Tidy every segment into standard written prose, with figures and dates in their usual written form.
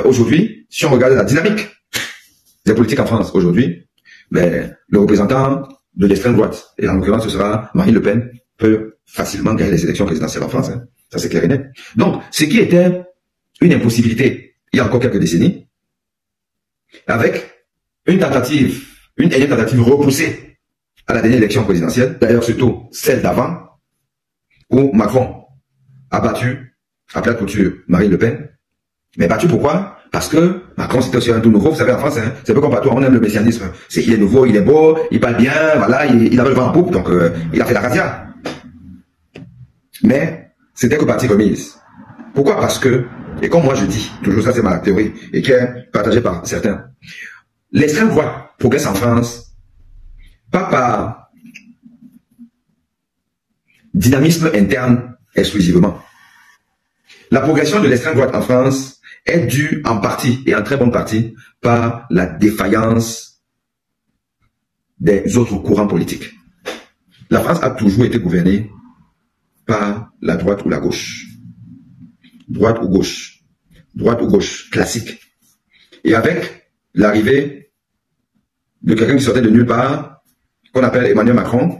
aujourd'hui, si on regarde la dynamique des politiques en France aujourd'hui, ben, le représentant de l'extrême droite, et en l'occurrence ce sera Marine Le Pen, peut facilement gagner les élections présidentielles en France. Hein. Ça c'est clair et net. Donc, ce qui était une impossibilité il y a encore quelques décennies, avec une énième tentative repoussée à la dernière élection présidentielle, d'ailleurs surtout celle d'avant, où Macron a battu à plat de couture Marine Le Pen. Mais battu pourquoi? Parce que Macron c'était aussi un tout nouveau, vous savez en France, hein, c'est un peu comme partout, on aime le messianisme. Il est nouveau, il est beau, il parle bien, voilà, il avait le vent en poupe, donc il a fait la razzia. Mais c'était que partie remise. Pourquoi? Parce que, et comme moi je dis, toujours ça c'est ma théorie, et qui est partagée par certains, l'extrême droite progresse en France, pas par dynamisme interne exclusivement. La progression de l'extrême droite en France est due en partie, et en très bonne partie, par la défaillance des autres courants politiques. La France a toujours été gouvernée par la droite ou la gauche. Droite ou gauche, classique. Et avec l'arrivée de quelqu'un qui sortait de nulle part, qu'on appelle Emmanuel Macron,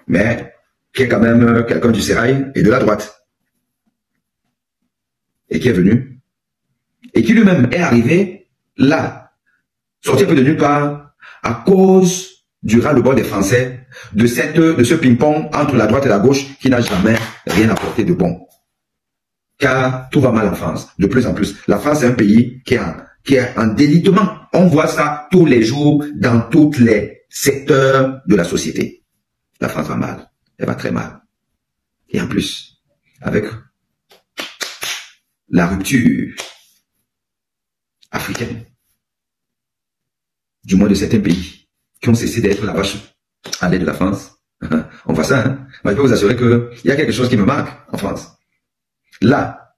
mais qui est quand même quelqu'un du sérail et de la droite, et qui est venu, et qui lui-même est arrivé là, sorti un peu de nulle part, à cause du ras-le-bol des Français, de ce ping-pong entre la droite et la gauche qui n'a jamais rien apporté de bon. Car tout va mal en France, de plus en plus. La France est un pays qui est en délitement. On voit ça tous les jours dans tous les secteurs de la société. La France va mal, elle va très mal. Et en plus, avec la rupture africaine, du moins de certains pays qui ont cessé d'être la vache à lait de la France. On voit ça, hein? Moi, je peux vous assurer qu'il y a quelque chose qui me marque en France. Là,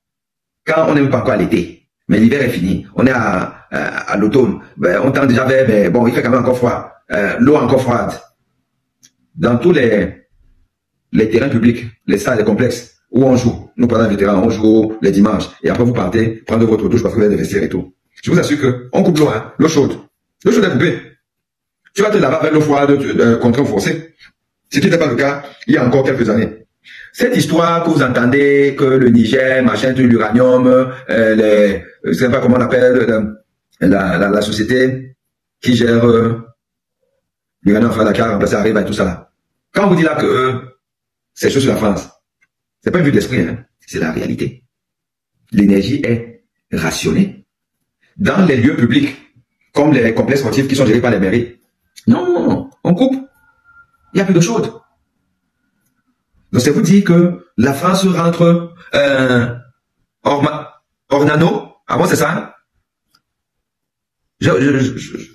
quand on n'est même pas encore à l'été, mais l'hiver est fini, on est à l'automne, ben, on tend déjà vers, ben, bon, il fait quand même encore froid, l'eau encore froide. Dans tous les terrains publics, les salles, les complexes, où on joue, nous pendant les vétérans, on joue les dimanches, et après vous partez, prendre votre douche parce que vous avez des vestiaires et tout. Je vous assure que on coupe l'eau, hein, l'eau chaude. L'eau chaude est coupée. Tu vas te laver avec l'eau froide contraint forcé. Si ce n'était pas le cas, il y a encore quelques années. Cette histoire que vous entendez, que le Niger, machin, l'uranium, je sais pas comment on appelle, la société qui gère l'uranium à Dakar, remplacer Arriva et tout ça là. Quand on vous dit là que c'est chaud sur la France, c'est pas une vue d'esprit, hein, c'est la réalité. L'énergie est rationnée. Dans les lieux publics, comme les complexes sportifs qui sont gérés par les mairies. Non, on coupe. Il n'y a plus d'eau chaude. Donc c'est vous dire que la France rentre hors nano. Ah bon, c'est ça? J'ai oublié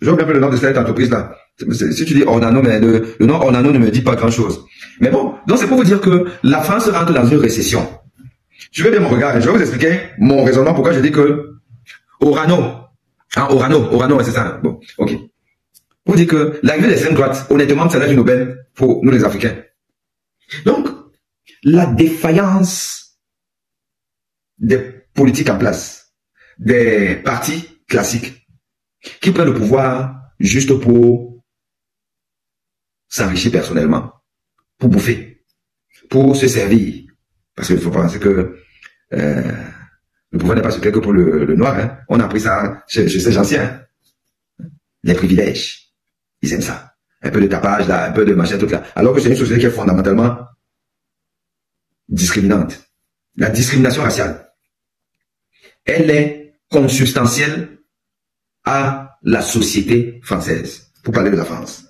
un peu le nom de cette entreprise-là. Si tu dis hors nano, mais le nom hors nano ne me dit pas grand-chose. Mais bon, donc c'est pour vous dire que la France rentre dans une récession. Je vais bien mon regard et je vais vous expliquer mon raisonnement pourquoi je dis que Orano, c'est ça. Bon, ok. Pour dire que l'arrivée des l'extrême droite, honnêtement, ça n'a une aubaine pour nous les Africains. Donc, la défaillance des politiques en place, des partis classiques, qui prennent le pouvoir juste pour s'enrichir personnellement, pour bouffer, pour se servir. Parce qu'il faut penser que le pouvoir n'est pas secret que pour le noir. Hein. On a appris ça chez ces anciens. Les privilèges. Ils aiment ça. Un peu de tapage là, un peu de machin, tout là. Alors que c'est une société qui est fondamentalement discriminante. La discrimination raciale, elle est consubstantielle à la société française. Pour parler de la France.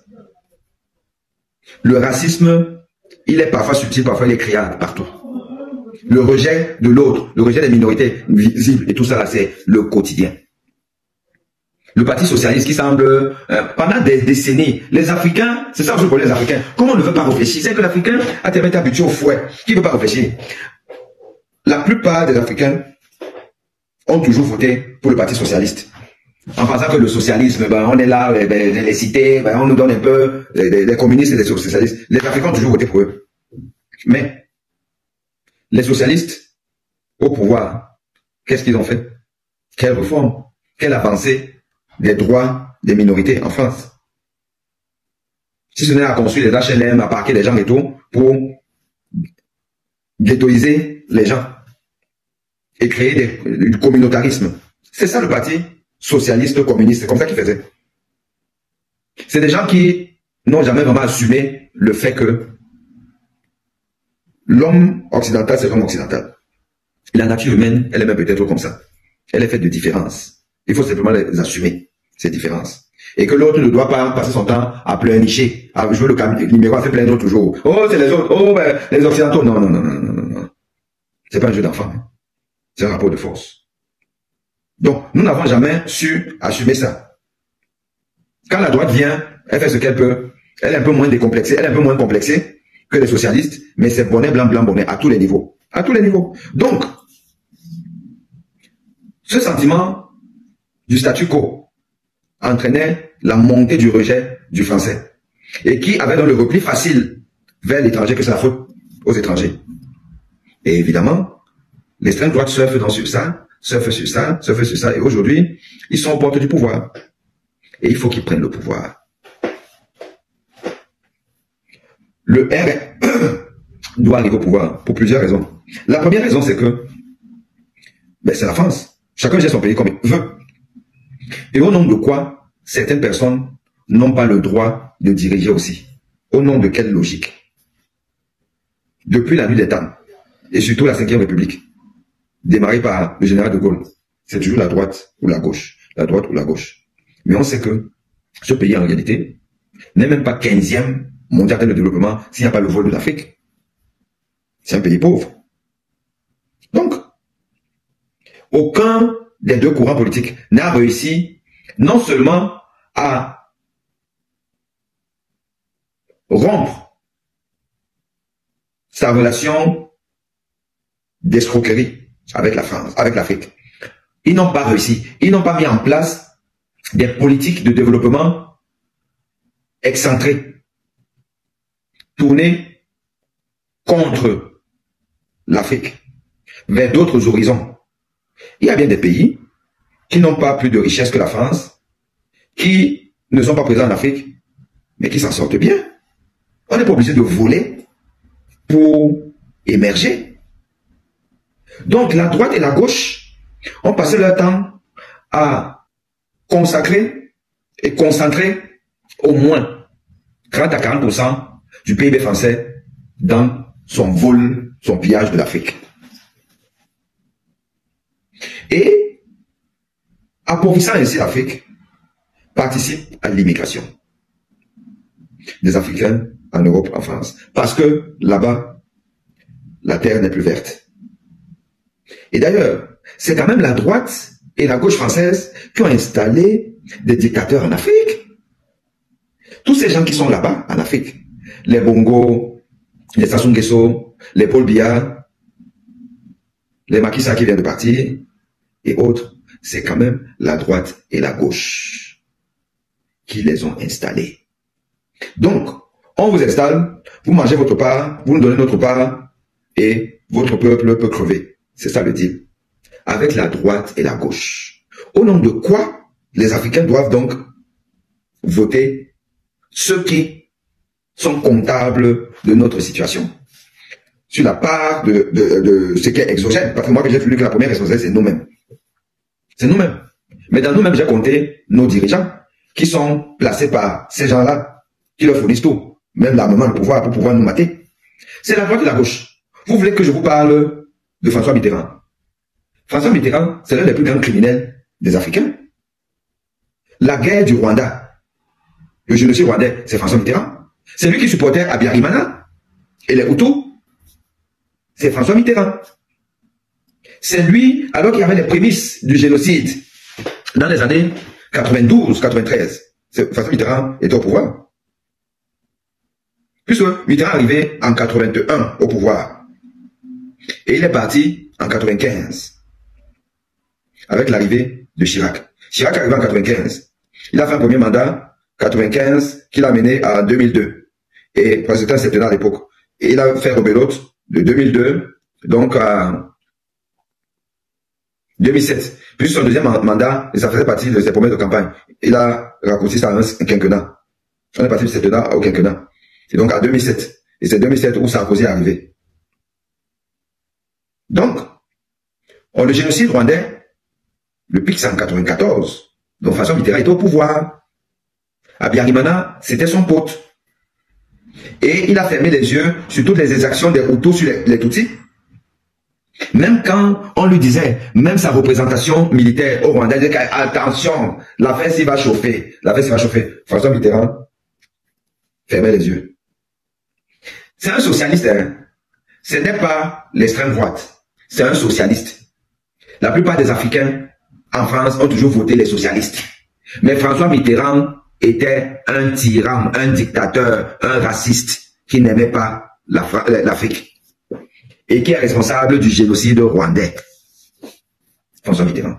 Le racisme, il est parfois subtil, parfois il est criard partout. Le rejet de l'autre, le rejet des minorités visibles et tout ça, c'est le quotidien. Le Parti socialiste qui semble, pendant des décennies, les Africains, c'est ça que je pour les Africains, comment on ne veut pas réfléchir? C'est que l'Africain a tellement été habitué au fouet, qui ne veut pas réfléchir. La plupart des Africains ont toujours voté pour le Parti socialiste. En pensant que le socialisme, ben, on est là, les cités, ben, on nous donne un peu, les communistes et les socialistes. Les Africains ont toujours voté pour eux. Mais, les socialistes, au pouvoir, qu'est-ce qu'ils ont fait? Quelle réforme? Quelle avancée des droits des minorités en France? Si ce n'est à construire des HLM, à parquer les gens et tout, pour ghettoiser les gens et créer du communautarisme. C'est ça le parti socialiste communiste, c'est comme ça qu'ils faisaient. C'est des gens qui n'ont jamais vraiment assumé le fait que l'homme occidental, c'est l'homme occidental. La nature humaine, elle est même peut-être comme ça. Elle est faite de différences. Il faut simplement les assumer, ces différences. Et que l'autre ne doit pas passer son temps à pleurnicher, à jouer le numéro, à se plaindre toujours. Oh, c'est les autres. Oh, ben, les occidentaux. Non, non, non, non, non, non, non. C'est pas un jeu d'enfant. Hein. C'est un rapport de force. Donc, nous n'avons jamais su assumer ça. Quand la droite vient, elle fait ce qu'elle peut. Elle est un peu moins décomplexée, elle est un peu moins complexée que les socialistes, mais c'est bonnet, blanc, blanc, bonnet, à tous les niveaux. À tous les niveaux. Donc, ce sentiment du statu quo entraînait la montée du rejet du français et qui avait dans le repli facile vers l'étranger que c'est la faute aux étrangers. Et évidemment, l'extrême droite surfe sur ça, surfe sur ça, surfe sur ça, et aujourd'hui, ils sont aux portes du pouvoir. Et il faut qu'ils prennent le pouvoir. Le R doit arriver au pouvoir pour plusieurs raisons. La première raison, c'est que c'est la France. Chacun gère son pays comme il veut. Et au nom de quoi certaines personnes n'ont pas le droit de diriger aussi? Au nom de quelle logique? Depuis la nuit des temps, et surtout la 5e République, démarrée par le général de Gaulle, c'est toujours la droite ou la gauche. La droite ou la gauche. Mais on sait que ce pays, en réalité, n'est même pas 15e mondial de développement s'il n'y a pas le vol de l'Afrique. C'est un pays pauvre. Donc, aucun des deux courants politiques n'a réussi non seulement à rompre sa relation d'escroquerie avec la France, avec l'Afrique. Ils n'ont pas réussi. Ils n'ont pas mis en place des politiques de développement excentrées, tournées contre l'Afrique, vers d'autres horizons. Il y a bien des pays qui n'ont pas plus de richesse que la France, qui ne sont pas présents en Afrique, mais qui s'en sortent bien. On n'est pas obligé de voler pour émerger. Donc la droite et la gauche ont passé leur temps à consacrer et concentrer au moins 30 à 40% du PIB français dans son vol, son pillage de l'Afrique. Et, appauvrissant ainsi l'Afrique, participe à l'immigration des Africains en Europe, en France. Parce que là-bas, la terre n'est plus verte. Et d'ailleurs, c'est quand même la droite et la gauche française qui ont installé des dictateurs en Afrique. Tous ces gens qui sont là-bas, en Afrique, les Bongo, les Sassou Nguesso, les Paul Biya, les Macky Sall qui viennent de partir, et autres, c'est quand même la droite et la gauche qui les ont installés. Donc, on vous installe, vous mangez votre part, vous nous donnez notre part, et votre peuple peut crever. C'est ça le deal. Avec la droite et la gauche. Au nom de quoi les Africains doivent donc voter ceux qui sont comptables de notre situation. Sur la part de ce qui est exogène. Parce que moi, j'ai vu que la première responsabilité, c'est nous-mêmes. C'est nous-mêmes. Mais dans nous-mêmes, j'ai compté nos dirigeants qui sont placés par ces gens-là qui leur fournissent tout. Même l'armement, le pouvoir, pour pouvoir nous mater. C'est la droite et la gauche. Vous voulez que je vous parle de François Mitterrand? François Mitterrand, c'est l'un des plus grands criminels des Africains. La guerre du Rwanda, le génocide rwandais, c'est François Mitterrand. C'est lui qui supportait Abiyarimana et les Hutus. C'est François Mitterrand. C'est lui, alors qu'il y avait les prémices du génocide dans les années 92-93. François Mitterrand était au pouvoir. Puisque Mitterrand est arrivé en 81 au pouvoir. Et il est parti en 95. Avec l'arrivée de Chirac. Chirac est arrivé en 95. Il a fait un premier mandat, 95, qu'il a mené à 2002. Et c'était un septennat à l'époque. Et il a fait rebelote de 2002, donc à 2007. Puis son deuxième mandat, et ça faisait partie de ses promesses de campagne. Il a raccourci ça à un quinquennat. On est parti de septennat au quinquennat. C'est donc à 2007. Et c'est 2007 où Sarkozy est arrivé. Donc, le génocide rwandais, le pic c'est en 94. Donc François Mitterrand était au pouvoir. Habyarimana, c'était son pote. Et il a fermé les yeux sur toutes les exactions des Hutus sur les Tutsis. Même quand on lui disait, même sa représentation militaire au Rwanda, il disait attention, l'affaire s'y va chauffer. L'affaire s'y va chauffer. François Mitterrand fermait les yeux. C'est un socialiste, hein. Ce n'est pas l'extrême droite. C'est un socialiste. La plupart des Africains en France ont toujours voté les socialistes. Mais François Mitterrand était un tyran, un dictateur, un raciste qui n'aimait pas l'Afrique et qui est responsable du génocide rwandais. François Mitterrand.